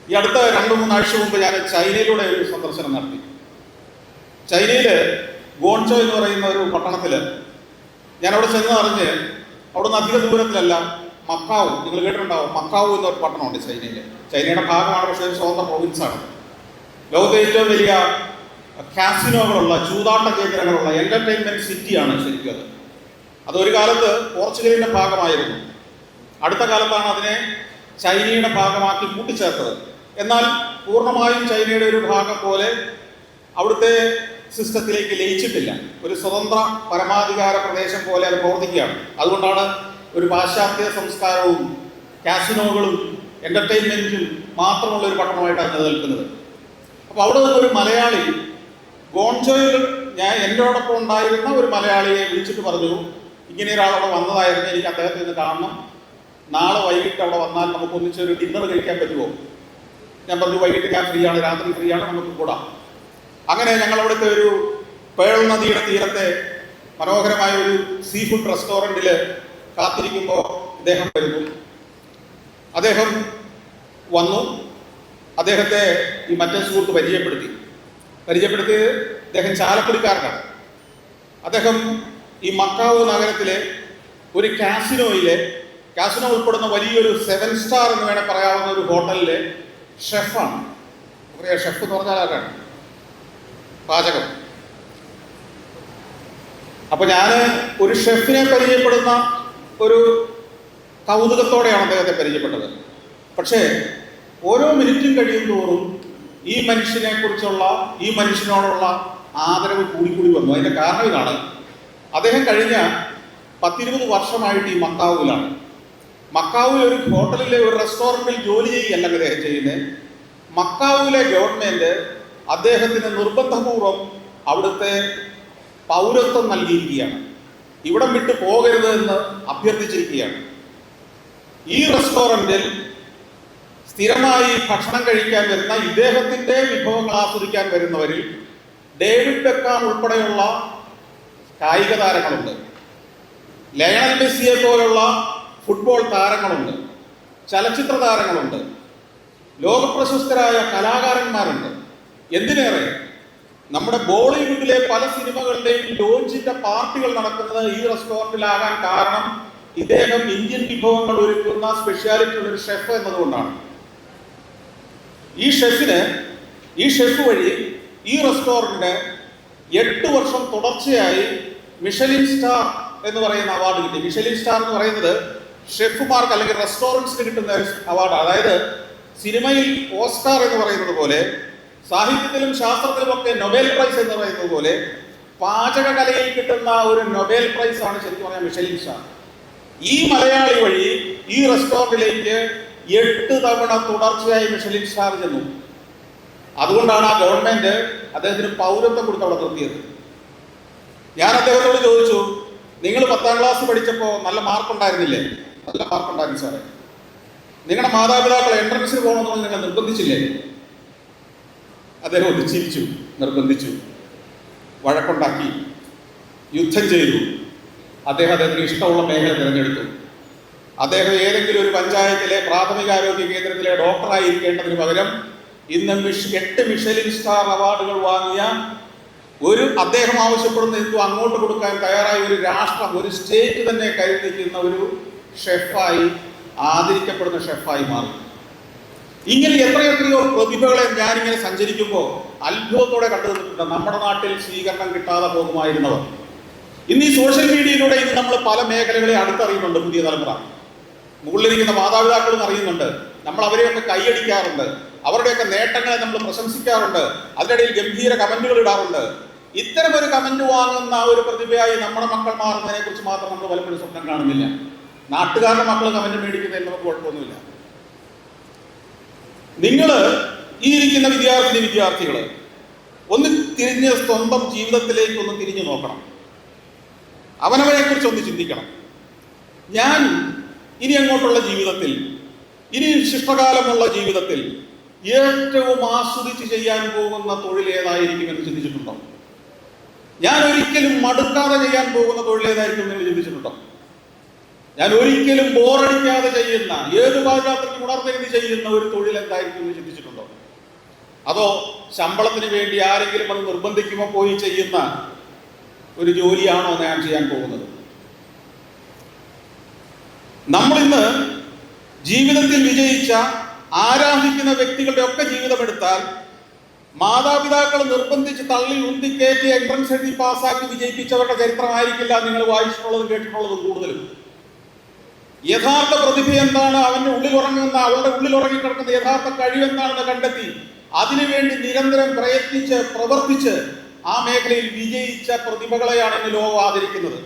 ഈ അടുത്ത 2-3 ആഴ്ച മുമ്പ് ഞാൻ ചൈനയിലൂടെ ഒരു സന്ദർശനം നടത്തി. ചൈനയിൽ ഗോൺചോ എന്ന് പറയുന്ന ഒരു പട്ടണത്തിൽ ഞാൻ അവിടെ ചെന്ന് അറിഞ്ഞ്, അവിടെ നിന്ന് അധിക ദൂരത്തിലല്ല, മക്കാവു, നിങ്ങൾ കേട്ടിട്ടുണ്ടാവും, മക്കാവു എന്നൊരു പട്ടണമുണ്ട് ചൈനയിൽ. ചൈനയുടെ ഭാഗമാണ്, പക്ഷേ ഒരു സ്വതന്ത്ര പ്രൊവിൻസാണ്. ലോകത്തെ ഏറ്റവും വലിയ കാസിനോകളുള്ള, ചൂതാട്ട കേന്ദ്രങ്ങളുള്ള എന്റർടൈൻമെന്റ് സിറ്റിയാണ് ശരിക്കും. അതൊരു കാലത്ത് പോർച്ചുഗലിന്റെ ഭാഗമായിരുന്നു. അടുത്ത കാലത്താണ് അതിനെ ചൈനയുടെ ഭാഗമാക്കി കൂട്ടിച്ചേർത്തത്. എന്നാൽ പൂർണ്ണമായും ചൈനയുടെ ഒരു ഭാഗം പോലെ അവിടുത്തെ സിസ്റ്റത്തിലേക്ക് ലയിച്ചിട്ടില്ല. ഒരു സ്വതന്ത്ര പരമാധികാര പ്രദേശം പോലെ അത് പ്രവർത്തിക്കുകയാണ്. അതുകൊണ്ടാണ് ഒരു പാശ്ചാത്യ സംസ്കാരവും കാസിനോകളും എന്റർടൈൻമെന്റും മാത്രമുള്ള ഒരു പട്ടണമായിട്ടാണ് നിലനിൽക്കുന്നത്. അപ്പോൾ അവിടെ നിന്നൊരു മലയാളി ഗോൺചോയിൽ എന്നോടൊപ്പം ഉണ്ടായിരുന്ന ഒരു മലയാളിയെ വിളിച്ചിട്ട് പറഞ്ഞു, ഇങ്ങനെ ഒരാളവിടെ വന്നതായിരുന്നു, എനിക്ക് അദ്ദേഹത്തെ ഒന്ന് കാണണം, നാളെ വൈകിട്ട് അവിടെ വന്നാൽ നമുക്ക് ഒന്നിച്ചൊരു ഡിന്നർ കഴിക്കാൻ പറ്റുമോ? ഞാൻ പറഞ്ഞു, വൈകിട്ട് ഞാൻ ഫ്രീ ആണ്, രാത്രി ഫ്രീ ആണ്, നമുക്ക് കൂടാം. അങ്ങനെ ഞങ്ങൾ അവിടുത്തെ ഒരു പേൾ നദിയുടെ തീരത്തെ മനോഹരമായ ഒരു സീ ഫുഡ് റെസ്റ്റോറൻറ്റിൽ കാത്തിരിക്കുമ്പോൾ അദ്ദേഹം വരുന്നു. അദ്ദേഹം വന്നു. അദ്ദേഹത്തെ ഈ മറ്റേ സുഹൃത്ത് പരിചയപ്പെടുത്തി. അദ്ദേഹം ചാലക്കുടിക്കാരനാണ്. അദ്ദേഹം ഈ മക്കാവു നഗരത്തിലെ ഒരു കാസിനോ ഉൾപ്പെടുന്ന വലിയൊരു 7 സ്റ്റാർ എന്ന് വേണേൽ പറയാവുന്ന ഒരു ഹോട്ടലിലെ ഷെഫാണ്. ഷെഫ് എന്ന് പറഞ്ഞാൽ ആരാണ്? പാചകം. അപ്പൊ ഞാൻ ഒരു ഷെഫിനെ പരിചയപ്പെടുന്ന ഒരു കൗതുകത്തോടെയാണ് അദ്ദേഹത്തെ പരിചയപ്പെട്ടത്. പക്ഷേ ഓരോ മിനിറ്റും കഴിയും തോറും ഈ മനുഷ്യനോടുള്ള ആദരവ് കൂടിക്കൂടി വന്നു. അതിന്റെ കാരണം ഇതാണ്, അദ്ദേഹം കഴിഞ്ഞ 10-20 വർഷമായിട്ട് ഈ മക്കാവുവിലാണ്. മക്കാവുവിൽ ഒരു ഹോട്ടലിലെ ഒരു റെസ്റ്റോറൻറ്റിൽ ജോലി ചെയ്യല്ല അദ്ദേഹം ചെയ്യുന്നത്. മക്കാവുവിലെ ഗവൺമെന്റ് അദ്ദേഹത്തിന് നിർബന്ധപൂർവം അവിടുത്തെ പൗരത്വം നൽകിയിരിക്കുകയാണ്. ഇവിടം വിട്ട് പോകരുത് എന്ന് അഭ്യർത്ഥിച്ചിരിക്കുകയാണ്. ഈ റെസ്റ്റോറൻറ്റിൽ സ്ഥിരമായി ഭക്ഷണം കഴിക്കാൻ വരുന്ന, ഇദ്ദേഹത്തിന്റെ വിഭവങ്ങൾ ആസ്വദിക്കാൻ വരുന്നവരിൽ ഡേവിഡ് ബെക്കാം ഉൾപ്പെടെയുള്ള കായിക താരങ്ങളുണ്ട്, ലയണൽ മെസ്സിയെ പോലുള്ള ഫുട്ബോൾ താരങ്ങളുണ്ട്, ചലച്ചിത്ര താരങ്ങളുണ്ട്, ലോകപ്രശസ്തരായ കലാകാരന്മാരുണ്ട്. എന്തിനേറെ, നമ്മുടെ ബോളിവുഡിലെ പല സിനിമകളുടെയും ലോഞ്ചിന്റെ പാർട്ടികൾ നടക്കുന്നത് ഈ റെസ്റ്റോറൻറ്റിലാകാൻ കാരണം ഇദ്ദേഹം ഇന്ത്യൻ വിഭവങ്ങൾ ഒരുക്കുന്ന സ്പെഷ്യാലിറ്റി ഉള്ളൊരു ഷെഫ് എന്നതുകൊണ്ടാണ്. ഈ ഷെഫ് വഴി ഈ റെസ്റ്റോറൻറ്റിന് 8 വർഷം തുടർച്ചയായി മിഷലിൻ സ്റ്റാർ എന്ന് പറയുന്ന അവാർഡ് കിട്ടി. മിഷലിൻ സ്റ്റാർ എന്ന് പറയുന്നത് ഷെഫുമാർക്ക് അല്ലെങ്കിൽ റെസ്റ്റോറൻറ്റ്സിന് കിട്ടുന്ന അവാർഡ്. അതായത് സിനിമയിൽ ഓസ്കാർ എന്ന് പറയുന്നത് പോലെ, സാഹിത്യത്തിലും ശാസ്ത്രത്തിലുമൊക്കെ നൊബേൽ പ്രൈസ് എന്ന് പറയുന്നത് പോലെ, പാചക കലയിൽ കിട്ടുന്ന ഒരു നൊബേൽ പ്രൈസ് ആണ് ശരിക്കും പറഞ്ഞാൽ മിഷലിൻ സ്റ്റാർ. ഈ മലയാളി വഴി ഈ റെസ്റ്റോറൻറ്റിലേക്ക് 8 തവണ തുടർച്ചയായി മിഷലിൻ സ്റ്റാർ ചെന്നു. അതുകൊണ്ടാണ് ആ ഗവൺമെന്റ് അദ്ദേഹത്തിന് പൗരത്വം കൊടുത്ത് അവിടെ നിർത്തിയത്. ഞാൻ അദ്ദേഹത്തോട് ചോദിച്ചു, നിങ്ങൾ 10ാം ക്ലാസ് പഠിച്ചപ്പോൾ നല്ല മാർക്കുണ്ടായിരുന്നില്ലേ? നല്ല മാർക്കുണ്ടായിരുന്നു സാറേ. നിങ്ങളുടെ മാതാപിതാക്കൾ എൻട്രൻസിന് പോകണമെന്ന് നിങ്ങൾ നിർബന്ധിച്ചില്ലേ? അദ്ദേഹം ഒന്ന് ചിരിച്ചു, നിർബന്ധിച്ചു, വഴക്കുണ്ടാക്കി, യുദ്ധം ചെയ്തു. അദ്ദേഹത്തിന് ഇഷ്ടമുള്ള മേഖല തിരഞ്ഞെടുത്തു. അദ്ദേഹം ഏതെങ്കിലും ഒരു പഞ്ചായത്തിലെ പ്രാഥമികാരോഗ്യ കേന്ദ്രത്തിലെ ഡോക്ടറായിരിക്കേണ്ടതിന് പകരം ഇന്ന് 8 മിഷലിൻ സ്റ്റാർ അവാർഡുകൾ വാങ്ങിയ അദ്ദേഹം ആവശ്യപ്പെടുന്ന എന്തും അങ്ങോട്ട് കൊടുക്കാൻ തയ്യാറായ ഒരു രാഷ്ട്രം, ഒരു സ്റ്റേറ്റ് തന്നെ കരുതിക്കുന്ന ഒരു ഷെഫായി, ആദരിക്കപ്പെടുന്ന ഷെഫായി മാറി. ഇങ്ങനെ എത്രയെത്രയോ പ്രതിഭകളെ ഞാനിങ്ങനെ സഞ്ചരിക്കുമ്പോൾ അത്ഭുതത്തോടെ കണ്ടു നിന്നിട്ടുണ്ട്. നമ്മുടെ നാട്ടിൽ സ്വീകരണം കിട്ടാതെ പോകുമായിരുന്നവർ ഇന്ന് ഈ സോഷ്യൽ മീഡിയയിലൂടെ ഇന്ന് നമ്മൾ പല മേഖലകളെ അടുത്തറിയുന്നുണ്ട്. പുതിയ തലമുറ മുകളിലിരിക്കുന്ന മാതാപിതാക്കളും അറിയുന്നുണ്ട്. നമ്മൾ അവരെയൊക്കെ കൈയടിക്കാറുണ്ട്, അവരുടെയൊക്കെ നേട്ടങ്ങളെ നമ്മൾ പ്രശംസിക്കാറുണ്ട്, അതിനിടയിൽ ഗംഭീര കമന്റുകൾ ഇടാറുണ്ട്. ഇത്തരമൊരു കമന്റ് വാങ്ങുന്ന ഒരു പ്രതിഭയായി നമ്മുടെ മക്കൾ മാറുന്നതിനെ കുറിച്ച് മാത്രം നമ്മൾ പലപ്പോഴും സ്വപ്നം കാണുന്നില്ല. നാട്ടുകാരുടെ മക്കൾ കമന്റ് മേടിക്കുന്നതിൽ നമുക്ക് കുഴപ്പമൊന്നുമില്ല. നിങ്ങൾ ഈ ഇരിക്കുന്ന വിദ്യാർത്ഥികൾ ഒന്ന് തിരിഞ്ഞ് സ്വന്തം ജീവിതത്തിലേക്ക് ഒന്ന് തിരിഞ്ഞു നോക്കണം. അവനവനെ കുറിച്ച് ഒന്ന് ചിന്തിക്കണം. ഞാൻ ഇനി അങ്ങോട്ടുള്ള ജീവിതത്തിൽ, ഇനി ശിഷ്ടകാലമുള്ള ജീവിതത്തിൽ ഏറ്റവും ആസ്വദിച്ച് ചെയ്യാൻ പോകുന്ന തൊഴിൽ ഏതായിരിക്കും എന്ന് ചിന്തിച്ചിട്ടുണ്ടോ? ഞാൻ ഒരിക്കലും മടുക്കാതെ ചെയ്യാൻ പോകുന്ന തൊഴിൽ ഏതായിരിക്കും എന്ന് ചിന്തിച്ചിട്ടുണ്ടോ? ഞാൻ ഒരിക്കലും ബോറടിക്കാതെ ചെയ്യുന്ന, ഏത് പാതിരാത്രിക്കും ഉണർന്നിരുന്ന് ചെയ്യുന്ന ഒരു തൊഴിൽ എന്തായിരിക്കും എന്ന് ചിന്തിച്ചിട്ടുണ്ടോ? അതോ ശമ്പളത്തിന് വേണ്ടി ആരെങ്കിലും അത് നിർബന്ധിക്കുമ്പോൾ പോയി ചെയ്യുന്ന ഒരു ജോലിയാണോ ഞാൻ ചെയ്യാൻ പോകുന്നത്? നമ്മളിന്ന് ജീവിതത്തിൽ വിജയിച്ച, ആരാധിക്കുന്ന വ്യക്തികളുടെ ഒക്കെ ജീവിതം എടുത്താൽ മാതാപിതാക്കൾ നിർബന്ധിച്ച് തള്ളി ഉന്തിക്കയറ്റി എൻട്രൻസ് എഴുതി പാസ്സാക്കി വിജയിപ്പിച്ചവരുടെ ചരിത്രമായിരിക്കില്ല നിങ്ങൾ വായിച്ചിട്ടുള്ളതും കേട്ടിട്ടുള്ളതും കൂടുതലും. യഥാർത്ഥ പ്രതിഭ എന്താണ്, അവന്റെ ഉള്ളിലുറങ്ങുന്ന, അവളുടെ ഉള്ളിലുറങ്ങിക്കിടക്കുന്ന യഥാർത്ഥ കഴിവെന്താണെന്ന് കണ്ടെത്തി അതിനുവേണ്ടി നിരന്തരം പ്രയത്നിച്ച് പ്രവർത്തിച്ച് ആ മേഖലയിൽ വിജയിച്ച പ്രതിഭകളെയാണ് ഇന്ന് ലോകം ആദരിക്കുന്നത്.